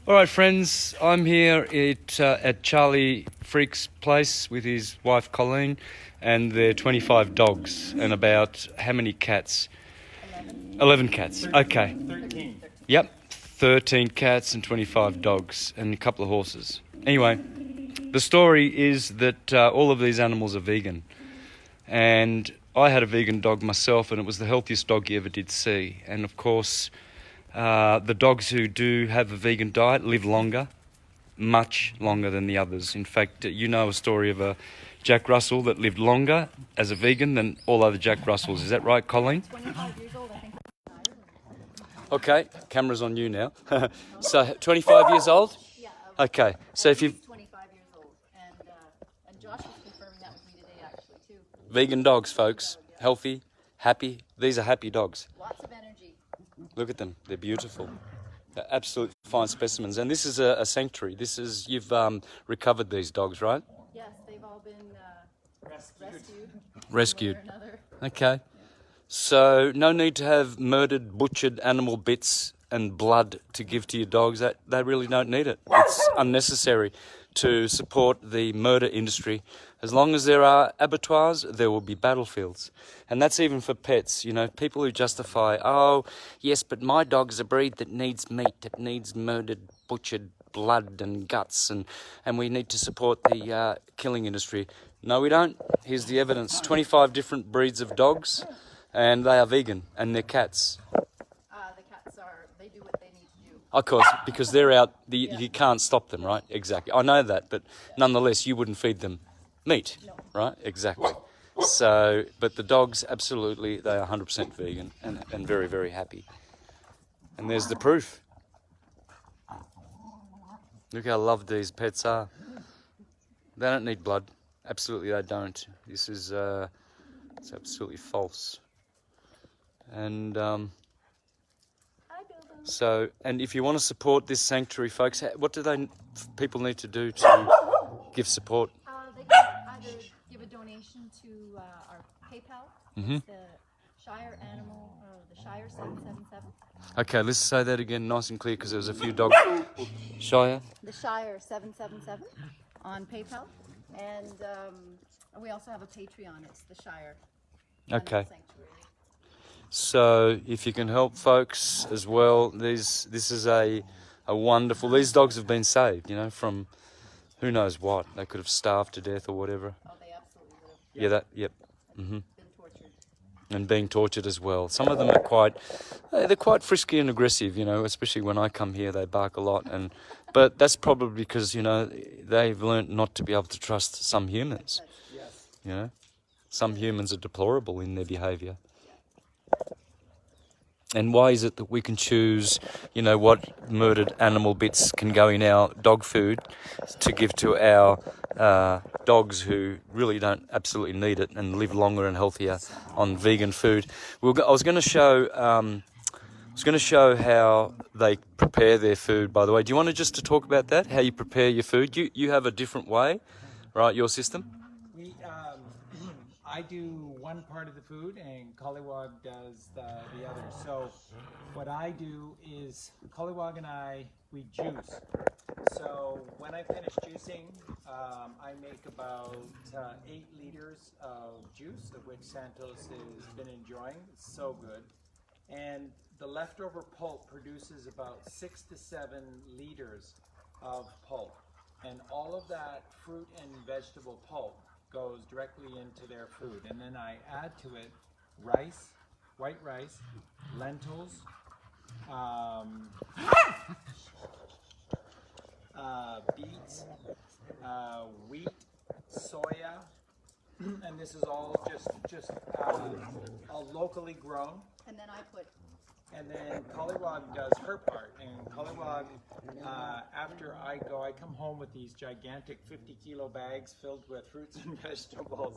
All right, friends, I'm here at Charlie Freak's place with his wife Colleen and their 25 dogs and about how many cats? 11 cats. 13, okay. 13. Yep, 13 cats and 25 dogs and a couple of horses. Anyway, the story is that all of these animals are vegan. And I had a vegan dog myself, and it was the healthiest dog you ever did see. And of course, the dogs who do have a vegan diet live longer, much longer than the others. In fact, you know a story of a Jack Russell that lived longer as a vegan than all other Jack Russells. Is that right, Colleen? 25 years old, I think. Okay, camera's on you now. So, 25 years old? Yeah. Okay, so if you 25 years old, and Josh was confirming that with me today, actually, too. vegan dogs, folks, healthy, happy. These are happy dogs. Lots of energy. Look at them; they're beautiful. They're absolute fine specimens. And this is a sanctuary. This is you've recovered these dogs, right? Yes, they've all been Rescued. One way or another. Okay. So no need to have murdered, butchered animal bits and blood to give to your dogs. That they really don't need it. It's unnecessary to support the murder industry. As long as there are abattoirs, there will be battlefields. And that's even for pets. You know, people who justify, oh, yes, but my dog's a breed that needs meat, that needs murdered, butchered blood and guts, and we need to support the killing industry. No, we don't. Here's the evidence. 25 different breeds of dogs, and they are vegan, and they're cats. The cats they do what they need to do. Of course, because they're out, you can't stop them, right? Exactly. I know that, but nonetheless, you wouldn't feed them meat, right? Exactly. So, but the dogs, absolutely, they are 100% vegan and very, very happy. And there's the proof. Look how loved these pets are. They don't need blood. Absolutely, they don't. This is it's absolutely false. And so, and if you want to support this sanctuary, folks, what do people need to do to give support? They can either give a donation to our PayPal. It's the Shire Animal, the Shire 777. Okay, let's say that again nice and clear because there was a few dogs. Shire? The Shire 777 on PayPal. And we also have a Patreon. It's the Shire Okay. Sanctuary. So if you can help folks as well, this is a wonderful, these dogs have been saved, you know, from who knows what. They could have starved to death or whatever. Oh, they absolutely would have Yep. been tortured. And being tortured as well. Some of them are they're quite frisky and aggressive, you know, especially when I come here, they bark a lot. But that's probably because, you know, they've learnt not to be able to trust some humans. You know, some humans are deplorable in their behaviour. And why is it that we can choose, you know, what murdered animal bits can go in our dog food to give to our dogs who really don't absolutely need it and live longer and healthier on vegan food? I was going to show how they prepare their food, by the way. Do you want to talk about that, how you prepare your food? You have a different way, right, your system? I do one part of the food and Collywog does the other. So what I do is Collywog and we juice. So when I finish juicing, I make about 8 liters of juice, of which Santos has been enjoying. It's so good. And the leftover pulp produces about 6 to 7 liters of pulp. And all of that fruit and vegetable pulp goes directly into their food. And then I add to it rice, white rice, lentils, beets, wheat, soya, and this is all just all locally grown. And then And then Collywog does her part. And Collywog, after I come home with these gigantic 50-kilo bags filled with fruits and vegetables.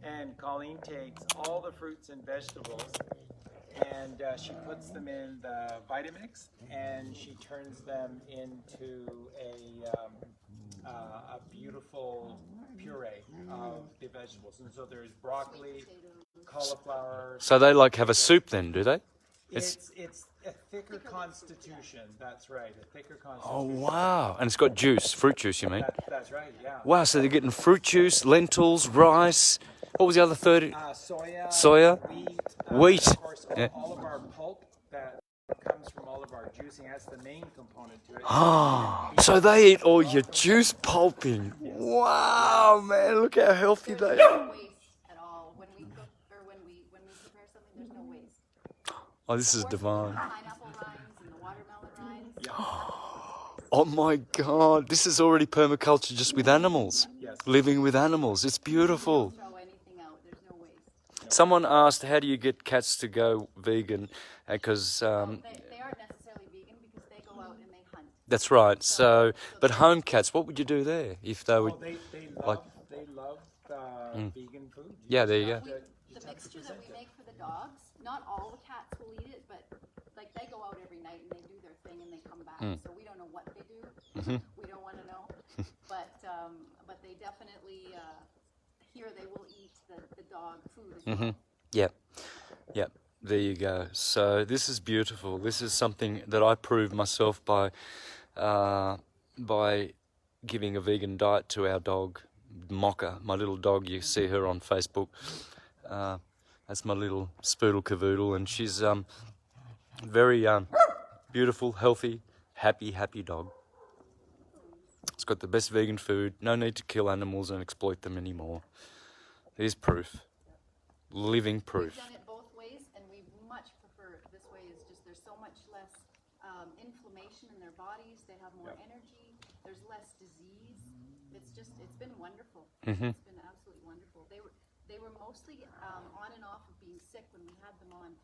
And Colleen takes all the fruits and vegetables and she puts them in the Vitamix and she turns them into a beautiful puree of the vegetables. And so there's broccoli, cauliflower. So they have a soup then, do they? It's a thicker constitution. That's right, a thicker Oh, constitution. wow. And it's got juice, fruit juice, you mean? That's right, yeah. Wow, so they're getting fruit juice, lentils, rice. What was the other third? Soya, Wheat. of course, Yeah. all of our pulp that comes from all of our juicing. That's the main component to it. Ah, so they eat all your juice pulping. Wow, man, look how healthy they There's are. no waste at all when we cook or when we prepare something. There's no waste. Oh, this is Of course, divine. the pineapple rinds and the watermelon rinds. Oh my God, this is already permaculture just with animals. Yes. Living with animals. It's beautiful. Throw anything out. There's no waste. Someone asked, how do you get cats to go vegan? Because They aren't necessarily vegan because they go out and they hunt. that's right. So, but home cats, what would you do there if they were? Oh, they Like- love vegan food. Yeah, there you go. The mixture that we make for the dogs, not all the cats will eat it, but like they go out every night and they do their thing and they come back. So we don't know what they do. We don't want to know. But they definitely here they will eat the dog food as well. Yep. Yep. There you go. So this is beautiful. This is something that I proved myself by giving a vegan diet to our dog, Mocha, my little dog. You see her on Facebook. That's my little spoodle cavoodle, and she's very beautiful, healthy, happy dog. It's got the best vegan food. No need to kill animals and exploit them anymore. There's proof. Living proof. We've done it both ways, and we much prefer it this way. Is just there's so much less inflammation in their bodies. They have more energy. There's less disease. It's been wonderful. It's been absolutely wonderful. They were mostly on and off of being sick when we had them on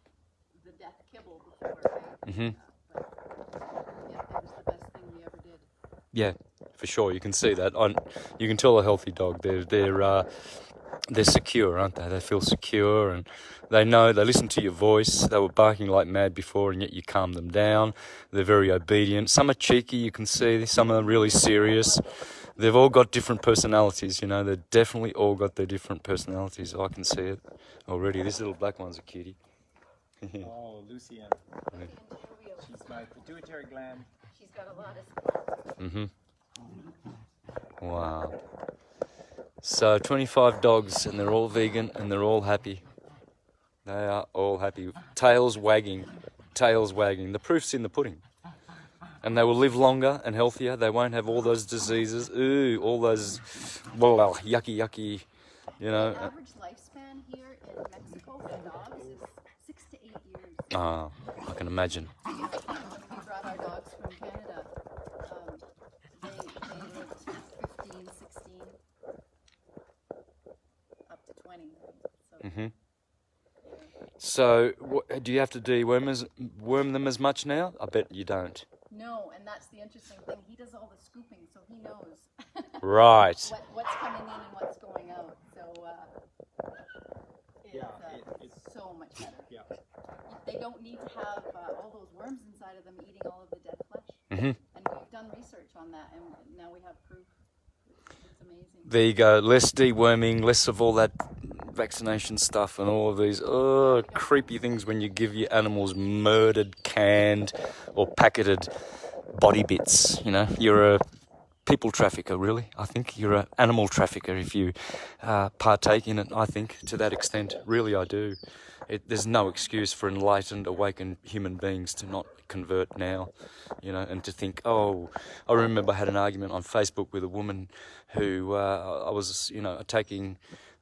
the death kibble before. Right? But yeah, it was the best thing we ever did. Yeah, for sure. You can see that. You can tell a healthy dog. They're secure, aren't they? They feel secure, and they know. They listen to your voice. They were barking like mad before, and yet you calm them down. They're very obedient. Some are cheeky. You can see. Some are really serious. They've all got different personalities. You know, they've definitely all got their different personalities. I can see it already. This little black one's a cutie. Oh, Lucian. She's my pituitary gland. She's got a lot of. Wow. So 25 dogs, and they're all vegan, and they're all happy. They are all happy. Tails wagging. The proof's in the pudding. And they will live longer and healthier. They won't have all those diseases. Ooh, all those yucky, you know. The average lifespan here in Mexico for dogs is 6 to 8 years. Ah, I can imagine. When we brought our dogs from Canada, they lived 15, 16, up to 20. So, So, do you have to deworm them as much now? I bet you don't. no, and that's the interesting thing. He does all the scooping, so he knows Right. what's coming in and what's going out. So it's so much better. Yeah. They don't need to have all those worms inside of them eating all of the dead flesh. And we've done research on that, and now we have proof. It's amazing. There you go. Less deworming, less of all that vaccination stuff and all of these creepy things when you give your animals murdered, canned, or packeted body bits. You know, you're a people trafficker, really. I think you're an animal trafficker if you partake in it. I think to that extent, really, I do. There's no excuse for enlightened, awakened human beings to not convert now, you know, and to think, oh, I remember I had an argument on Facebook with a woman who I was, you know, taking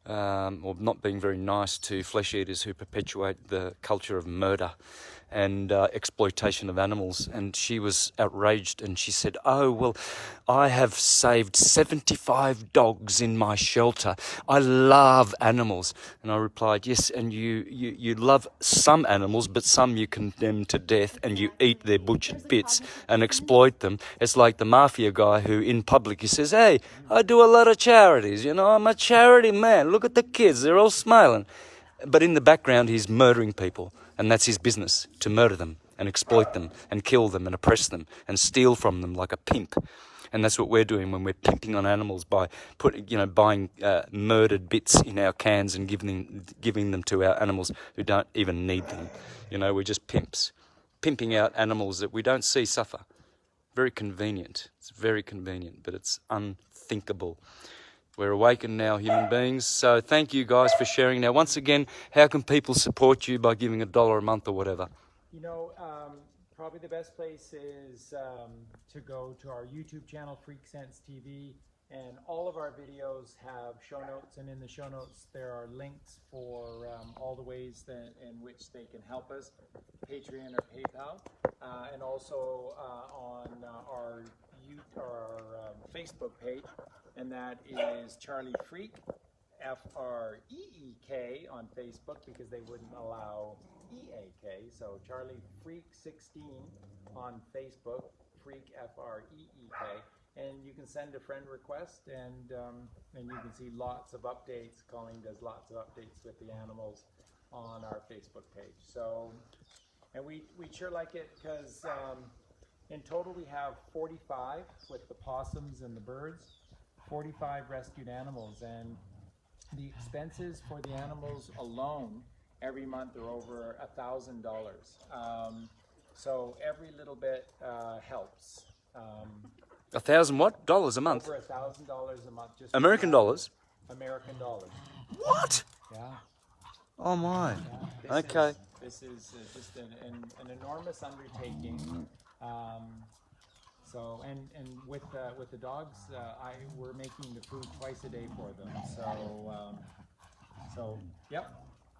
or not being very nice to flesh eaters who perpetuate the culture of murder and exploitation of animals, and she was outraged, and she said, oh, well, I have saved 75 dogs in my shelter. I love animals. And I replied, yes, and you love some animals, but some you condemn to death and you eat their butchered bits and exploit them. It's like the mafia guy who in public he says, hey, I do a lot of charities, you know, I'm a charity man. Look at the kids, they're all smiling. But in the background he's murdering people. And that's his business, to murder them and exploit them and kill them and oppress them and steal from them like a pimp. And that's what we're doing when we're pimping on animals by buying murdered bits in our cans and giving them to our animals who don't even need them. You know, we're just pimps. pimping out animals that we don't see suffer. Very convenient. It's very convenient, but it's unthinkable. We're awakened now, human beings. So thank you guys for sharing. Now, once again, how can people support you by giving $1 a month or whatever? You know, probably the best place is to go to our YouTube channel, Freak Sense TV, and all of our videos have show notes, and in the show notes there are links for all the ways in which they can help us, Patreon or PayPal, and also on our Facebook page, and that is Charlie Freak, Freek on Facebook, because they wouldn't allow EAK, so Charlie Freak 16 on Facebook, Freak Freek, and you can send a friend request, and you can see lots of updates. Colleen does lots of updates with the animals on our Facebook page. So, and we sure like it because in total we have 45 with the possums and the birds, 45 rescued animals, and the expenses for the animals alone every month are over $1,000. So every little bit helps. 1,000 what? Dollars a month? Over $1,000 a month. Just American dollars? American dollars. What? Yeah. Oh my. Yeah. Okay. This is just an enormous undertaking. So and with the dogs, we're making the food twice a day for them. So yep.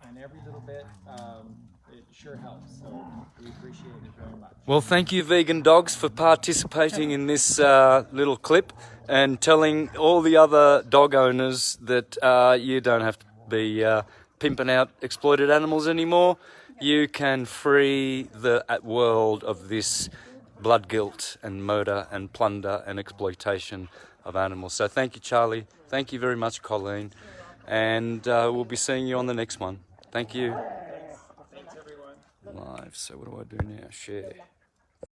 And every little bit, it sure helps. So we appreciate it very much. Well, thank you, Vegan Dogs, for participating in this little clip and telling all the other dog owners that you don't have to be pimping out exploited animals anymore. You can free the world of this blood guilt and murder and plunder and exploitation of animals. So thank you, Charlie. Thank you very much, Colleen. And we'll be seeing you on the next one. Thank you. Thanks everyone. Live. So what do I do now? Share.